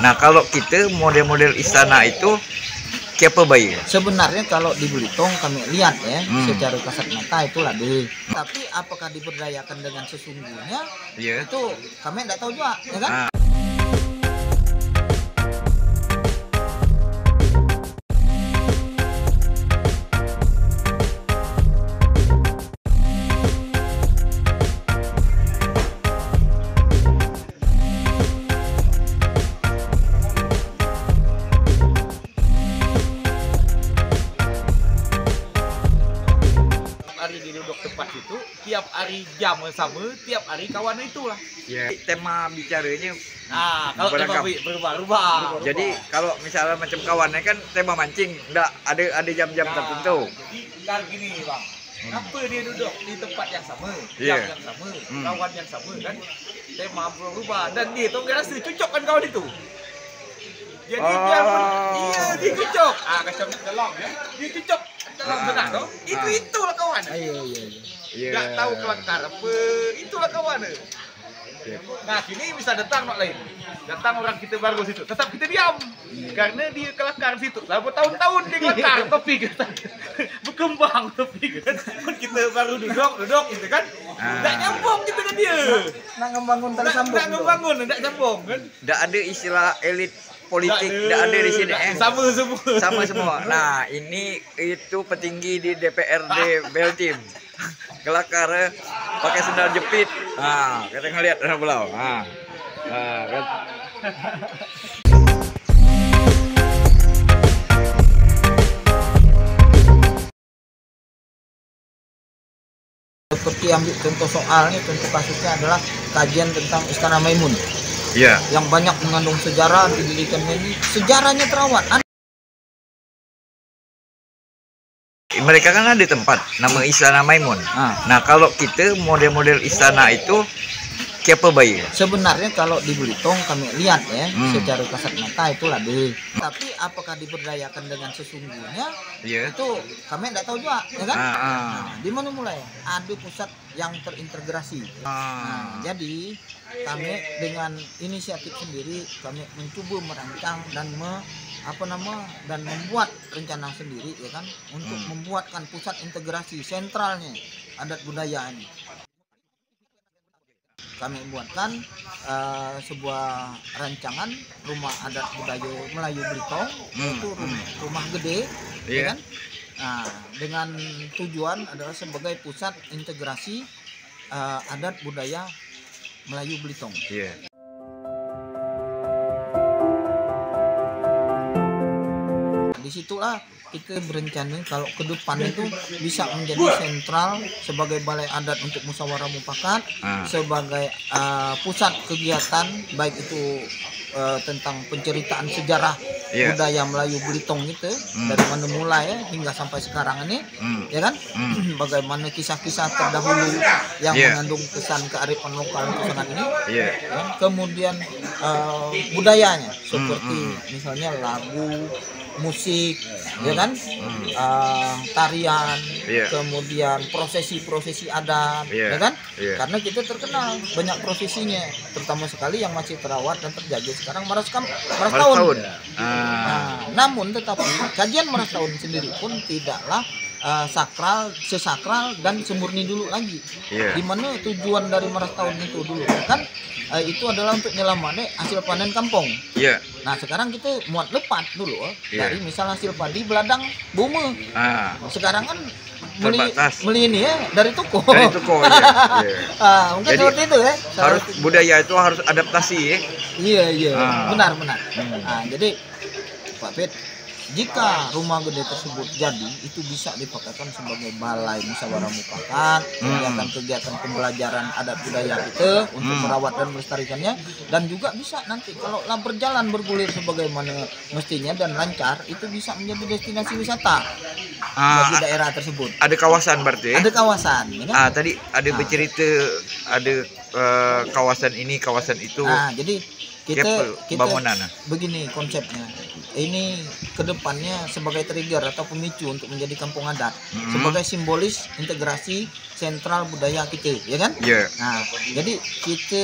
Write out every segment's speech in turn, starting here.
Nah, kalau kita model-model istana itu siapa baik? Sebenarnya kalau di Belitung kami lihat ya, secara kasat mata itu lebih. Tapi apakah diberdayakan dengan sesungguhnya? Iya. Itu kami tidak tahu juga, ya kan? Hari duduk tepat itu, tiap hari jam sama, tiap hari kawan itulah. Ya, tema bicaranya Kalau beragam. berubah. Jadi kalau misalnya macam kawannya kan tema mancing, enggak ada jam-jam tertentu. Kan gini bang, apa dia duduk di tempat yang sama, Iya. jam yang sama, kawan yang sama kan, tema berubah dan dia tuh nggak rasa cocok kan kawan itu. Jadi dia cocok. Macam dalam ya, dia cocok dalam benar tuh. Itulah kawan. Iya. Nggak tahu kelakar apa, itulah kawan. Nah kini bisa datang nak lain, datang orang kita baru situ, tetap kita diam karena dia kelakar situ. Lah bertahun-tahun dia kelakar, tapi kita berkembang, tapi kan kita baru duduk gitu kan, tidak nyambung kita dengan dia. Nak ngebangun tak sambung. Nak ngebangun, tidak nyambung kan. Enggak ada istilah elit politik, enggak ada di sini. Sama semua. Sama semua. Nah, ini itu petinggi di DPRD Beltim. Kelakar pakai sendal jepit. Kita ngelihat orang belau. Kan. Seperti ambil contoh soalnya, contoh kasusnya adalah kajian tentang Istana Maimun Iya. yang banyak mengandung sejarah, didirikannya ini sejarahnya terawat. Mereka kan ada tempat nama Istana Maimun. Nah, kalau kita model-model istana itu siapa baik? Sebenarnya kalau di Belitung kami lihat ya, secara kasat mata itu lebih. Tapi apakah diberdayakan dengan sesungguhnya? Iya. Itu kami tidak tahu juga, ya kan? Ah. Di mana mulai? Ada pusat yang terintegrasi. Jadi kami dengan inisiatif sendiri kami mencoba merancang dan membuat rencana sendiri, ya kan, untuk membuatkan pusat integrasi sentralnya adat budaya ini. Kami buatkan sebuah rancangan rumah adat budaya Melayu Belitung, yaitu rumah gede, ya kan? Nah, dengan tujuan adalah sebagai pusat integrasi adat budaya Melayu Belitung. Iya. Disitulah kita berencana kalau ke depan itu bisa menjadi sentral sebagai balai adat untuk musyawarah mufakat, sebagai pusat kegiatan baik itu tentang penceritaan sejarah budaya Melayu Belitung itu dari mana mulai ya, hingga sampai sekarang ini, ya kan? Bagaimana kisah-kisah terdahulu yang mengandung kesan kearifan lokal sangat ini, ya kan? Kemudian budayanya seperti misalnya lagu, musik, ya kan, tarian, kemudian prosesi-prosesi adat, ya kan, karena kita terkenal banyak prosesinya, terutama sekali yang masih terawat dan terjaga sekarang Maras Tahun. Namun tetapi kajian Maras Tahun sendiri pun tidaklah sesakral dan semurni dulu lagi. Dimana tujuan dari Maras Tahun itu dulu kan itu adalah untuk nyelamatkan hasil panen kampung. Nah sekarang kita muat lepat dulu dari misal hasil padi beladang bumi. Sekarang kan beli ini ya dari toko. Mungkin jadi, seperti itu ya. Harus budaya itu harus adaptasi ya. Iya. Benar. Jadi Pak Fit, jika rumah gede tersebut jadi, itu bisa dipakaikan sebagai balai musyawarah mufakat, kegiatan-kegiatan pembelajaran adat budaya itu untuk merawat dan melestarikannya, dan juga bisa nanti kalau lah berjalan bergulir sebagaimana mestinya dan lancar, itu bisa menjadi destinasi wisata bagi daerah tersebut. Ada kawasan berarti? Ada kawasan. Ya kan? Tadi ada bercerita ada kawasan ini, kawasan itu. Jadi kita bangunan. begini konsepnya. Ini kedepannya sebagai trigger atau pemicu untuk menjadi kampung adat, sebagai simbolis integrasi sentral budaya kita, ya kan? Iya. Nah, jadi kita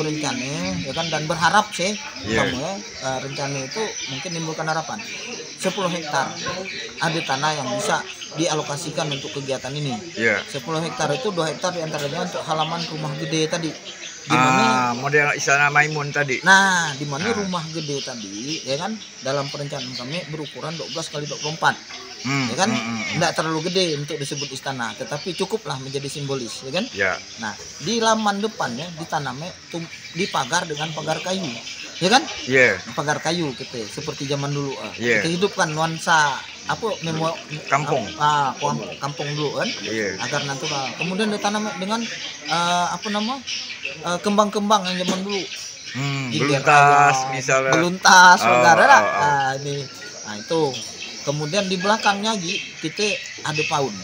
berencana, ya kan, dan berharap sih, rencana itu mungkin menimbulkan harapan. 10 hektar ada tanah yang bisa dialokasikan untuk kegiatan ini. 10 hektar itu 2 hektar diantaranya untuk halaman rumah gede tadi. Di mana model Istana Maimun tadi. Nah, di mana rumah gede tadi, ya kan, dalam perencanaan kami berukuran 12 kali 24. Ya kan? Enggak terlalu gede untuk disebut istana, tetapi cukuplah menjadi simbolis, ya kan? Ya. Nah, di laman depannya ditanamnya dipagar dengan pagar kayu. Ya kan? Iya. Pagar kayu gitu, seperti zaman dulu. Iya. Kita hidupkan nuansa Kampung. Kampung dulu kan? Iya. Agar natural. Kemudian ditanam dengan kembang-kembang yang zaman dulu. Beluntas misalnya. Beluntas, saudara. Oh. Nah, itu. Kemudian di belakangnya kita ada paun.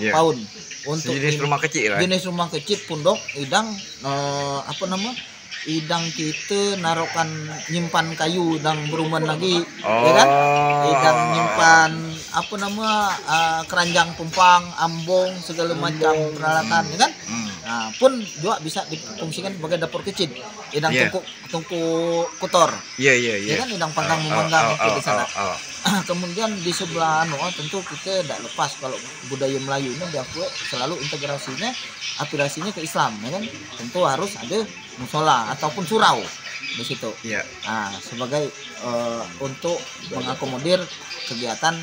Yeah. Paun untuk jenis rumah kecil lah. Jenis rumah kecil pondok idang idang kita narokan nyimpan kayu dan beruman lagi, ya kan? Idang nyimpan keranjang tumpang, ambong, segala macam peralatan, ya kan? Nah, pun juga bisa difungsikan sebagai dapur kecil. Idang tungku kotor. Iya. Ya kan, idang panggang memanggang itu di sana. Kemudian di sebelah tentu kita tidak lepas kalau budaya Melayu ini diakui selalu integrasinya, aspirasinya ke Islam, ya kan? Tentu harus ada musola ataupun surau di situ. Iya. Nah, sebagai untuk mengakomodir kegiatan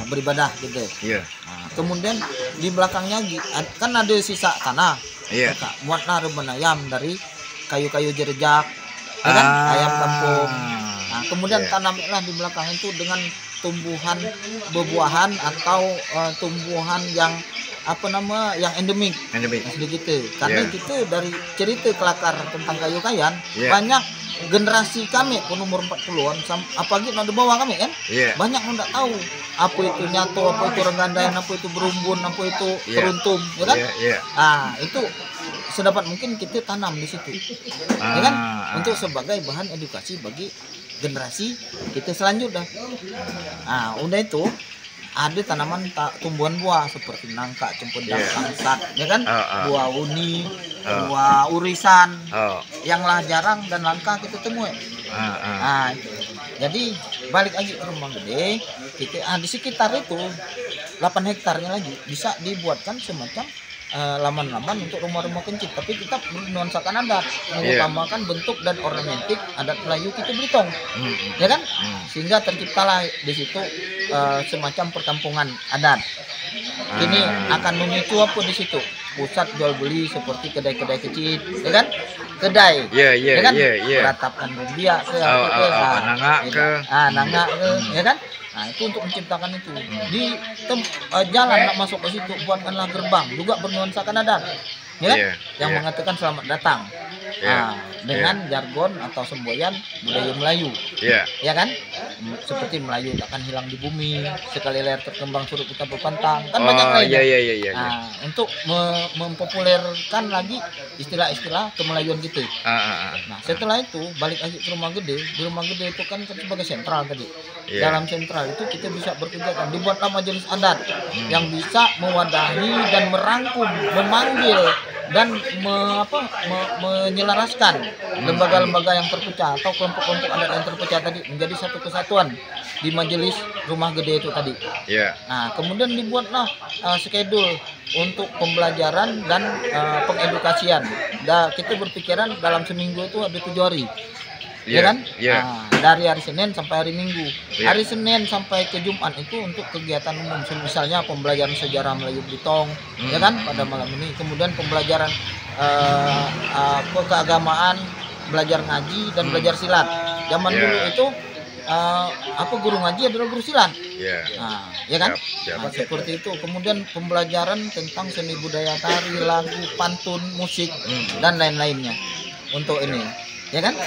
beribadah gitu. Iya. Nah, kemudian di belakangnya kan ada sisa tanah. Iya. Muatlah reban ayam dari kayu-kayu jerejak, ya kan? Ayam kampung. Nah, kemudian tanamlah di belakang itu dengan tumbuhan bebuahan atau tumbuhan yang yang endemik asli kita. Karena kita dari cerita kelakar tentang kayu kayan, banyak generasi kami pun umur 40-an apalagi ada bawah kami kan, banyak yang tidak tahu apa itu nyato, apa itu renggandaan, apa itu berumbun, apa itu teruntum, ya kan? Nah, itu sedapat mungkin kita tanam di situ, ya kan, untuk sebagai bahan edukasi bagi generasi kita selanjutnya. Nah, udah itu ada tanaman tumbuhan buah seperti nangka, cempedak, langsat, ya kan? Buah uni, buah urisan, yang lah jarang dan langka kita temui. Nah, jadi balik lagi ke rumah gede, kita di sekitar itu 8 hektarnya lagi bisa dibuatkan semacam laman-laman untuk rumah-rumah kencing, tapi kita menuansakan adat, mengutamakan bentuk dan ornamentik adat Melayu kita Belitung, ya kan? Sehingga terciptalah di situ semacam perkampungan adat. Ini akan memicu apa di situ? Pusat jual beli seperti kedai-kedai kecil, ya kan? Kedai, ya kan? Ratapan rumbia ke, nangak ke, ya kan? Nah, itu untuk menciptakan itu di jalan nak masuk ke situ buatkanlah gerbang juga bernuansakan adat, ya kan? Yang mengatakan selamat datang. Dengan jargon atau semboyan budaya Melayu, ya kan? Seperti Melayu takkan hilang di bumi, sekali layar terkembang suruh kita berpantang, kan banyak lainnya. Nah, untuk mempopulerkan lagi istilah-istilah kemelayuan kita. Nah, setelah itu balik lagi ke rumah gede. Di rumah gede itu kan sebagai sentral tadi. Dalam sentral itu kita bisa berkegiatan, dibuatlah majelis adat yang bisa mewadahi dan merangkum, memanggil dan menyelaraskan lembaga-lembaga yang terpecah atau kelompok-kelompok adat yang terpecah tadi menjadi satu kesatuan di majelis rumah gede itu tadi. Nah, kemudian dibuatlah skedul untuk pembelajaran dan pengedukasian. Kita berpikiran dalam seminggu itu ada 7 hari. Ya kan? Nah, dari hari Senin sampai hari Minggu. Hari Senin sampai ke Jumat itu untuk kegiatan umum, misalnya pembelajaran sejarah Melayu Belitung, ya kan, pada malam ini. Kemudian pembelajaran keagamaan, belajar ngaji dan belajar silat. Zaman dulu itu guru ngaji adalah guru silat. Nah, ya kan? Nah, seperti itu. Kemudian pembelajaran tentang seni budaya tari, lagu, pantun, musik dan lain-lainnya untuk ini, ya kan?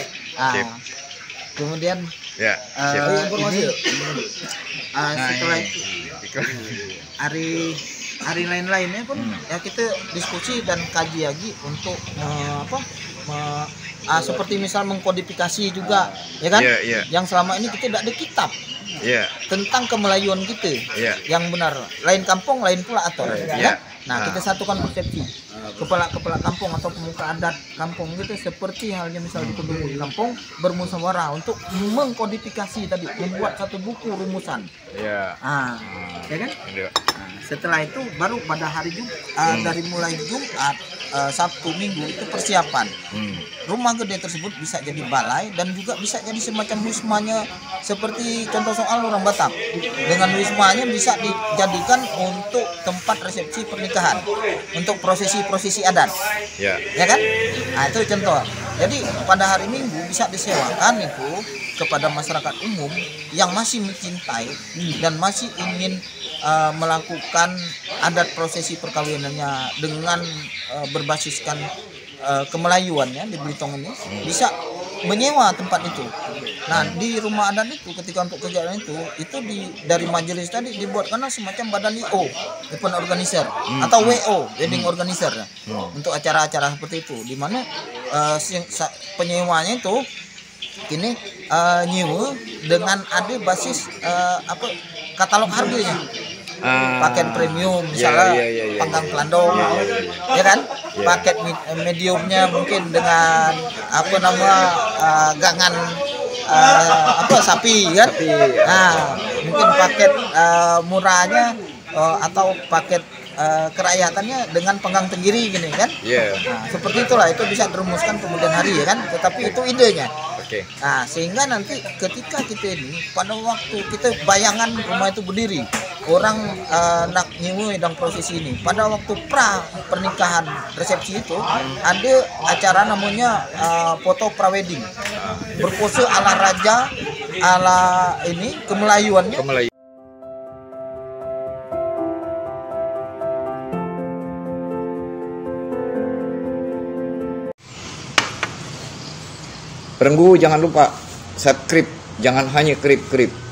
Kemudian informasi setelah itu hari lain-lainnya pun ya kita diskusi dan kaji lagi untuk seperti misal mengkodifikasi juga, ya kan? Yang selama ini kita tidak ada kitab tentang kemelayuan kita yang benar. Lain kampung, lain pula atur. Ya? Nah, kita satukan persepsi. Kepala kampung atau pemuka adat kampung gitu, seperti halnya misal di penduduk kampung bermusyawarah untuk mengkodifikasi tadi, membuat satu buku rumusan. Ya kan? Nah, setelah itu baru pada hari Jumat, dari mulai Jumat, Sabtu, Minggu itu persiapan. Rumah gede tersebut bisa jadi balai dan juga bisa jadi semacam wismanya, seperti contoh soal orang Batak. Dengan wismanya bisa dijadikan untuk tempat resepsi pernikahan, untuk prosesi adat. Ya kan? Nah, itu contoh. Jadi pada hari Minggu bisa disewakan itu kepada masyarakat umum yang masih mencintai dan masih ingin melakukan adat prosesi perkawinannya dengan berbasiskan kemelayuannya di Belitung ini, bisa menyewa tempat itu. Nah, di rumah adat itu ketika untuk kegiatan itu dari majelis tadi dibuatkan semacam badan IO, event organizer, atau WO, wedding organizer, untuk acara-acara seperti itu, di mana penyewanya itu ini nyewa dengan ada basis katalog harganya. Paket premium misalnya panggang pelandong, ya kan? Paket mediumnya mungkin dengan gangan sapi kan? Nah, mungkin paket murahnya atau paket kerayaatannya dengan panggang tenggiri gini kan? Nah, seperti itulah, itu bisa dirumuskan kemudian hari ya kan? Tetapi itu idenya. Nah, sehingga nanti ketika kita ini pada waktu kita bayangan rumah itu berdiri, orang nak nyewa dan prosesi ini, pada waktu pernikahan resepsi itu ada acara namanya foto prawedding, berpose ala raja, ala ini kemelayuannya. Perenggu, jangan lupa subscribe, jangan hanya krip-krip.